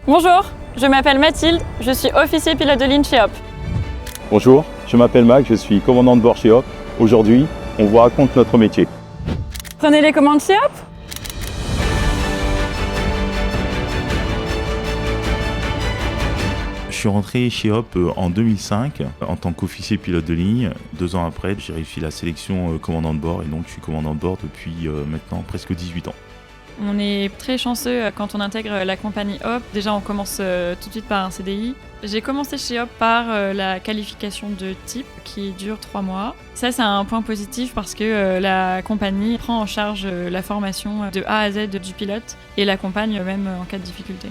Bonjour, je m'appelle Mathilde, je suis officier pilote de ligne chez Hop. Bonjour, je m'appelle Mac, je suis commandant de bord chez Hop. Aujourd'hui, on vous raconte notre métier. Prenez les commandes chez Hop. Je suis rentré chez Hop en 2005 en tant qu'officier pilote de ligne. 2 ans après, j'ai réussi la sélection commandant de bord et donc je suis commandant de bord depuis maintenant presque 18 ans. On est très chanceux quand on intègre la compagnie Hop. Déjà, on commence tout de suite par un CDI. J'ai commencé chez Hop par la qualification de type qui dure 3 mois. Ça, c'est un point positif parce que la compagnie prend en charge la formation de A à Z du pilote et l'accompagne même en cas de difficulté.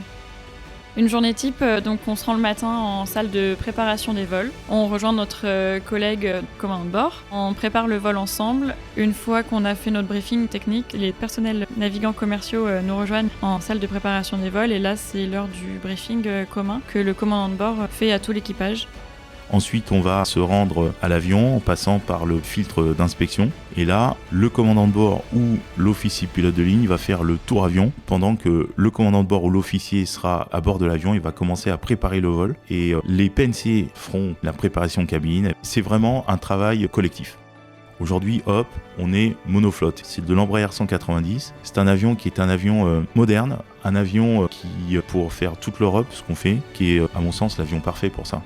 Une journée type, donc on se rend le matin en salle de préparation des vols. On rejoint notre collègue commandant de bord. On prépare le vol ensemble. Une fois qu'on a fait notre briefing technique, les personnels navigants commerciaux nous rejoignent en salle de préparation des vols. Et là, c'est l'heure du briefing commun que le commandant de bord fait à tout l'équipage. Ensuite, on va se rendre à l'avion en passant par le filtre d'inspection. Et là, le commandant de bord ou l'officier pilote de ligne va faire le tour avion. Pendant que le commandant de bord ou l'officier sera à bord de l'avion, il va commencer à préparer le vol. Et les PNC feront la préparation cabine. C'est vraiment un travail collectif. Aujourd'hui, Hop, on est monoflotte. C'est de l'Embraer 190. C'est un avion qui est un avion moderne, un avion qui, pour faire toute l'Europe, ce qu'on fait, qui est, à mon sens, l'avion parfait pour ça.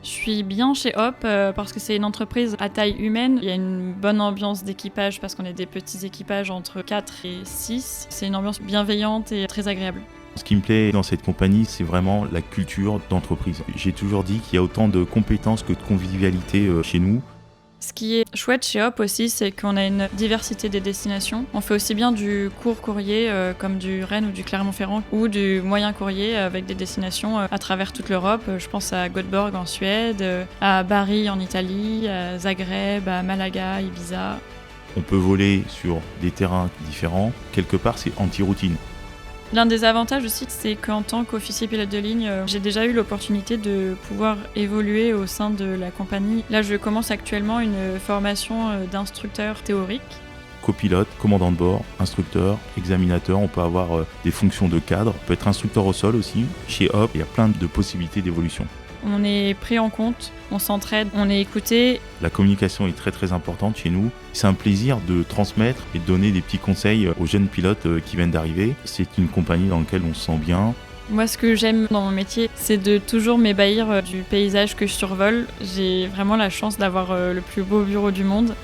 Je suis bien chez Hop parce que c'est une entreprise à taille humaine. Il y a une bonne ambiance d'équipage parce qu'on est des petits équipages entre 4 et 6. C'est une ambiance bienveillante et très agréable. Ce qui me plaît dans cette compagnie, c'est vraiment la culture d'entreprise. J'ai toujours dit qu'il y a autant de compétences que de convivialité chez nous. Ce qui est chouette chez Hop aussi, c'est qu'on a une diversité des destinations. On fait aussi bien du court courrier comme du Rennes ou du Clermont-Ferrand ou du moyen courrier avec des destinations à travers toute l'Europe. Je pense à Göteborg en Suède, à Bari en Italie, à Zagreb, à Malaga, Ibiza. On peut voler sur des terrains différents. Quelque part, c'est anti-routine. L'un des avantages aussi, c'est qu'en tant qu'officier pilote de ligne, j'ai déjà eu l'opportunité de pouvoir évoluer au sein de la compagnie. Là, je commence actuellement une formation d'instructeur théorique. Copilote, commandant de bord, instructeur, examinateur, on peut avoir des fonctions de cadre, on peut être instructeur au sol aussi. Chez Hop, il y a plein de possibilités d'évolution. On est pris en compte, on s'entraide, on est écouté. La communication est très très importante chez nous. C'est un plaisir de transmettre et de donner des petits conseils aux jeunes pilotes qui viennent d'arriver. C'est une compagnie dans laquelle on se sent bien. Moi, ce que j'aime dans mon métier, c'est de toujours m'ébahir du paysage que je survole. J'ai vraiment la chance d'avoir le plus beau bureau du monde.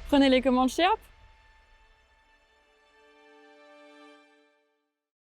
Prenez les commandes chez Hop.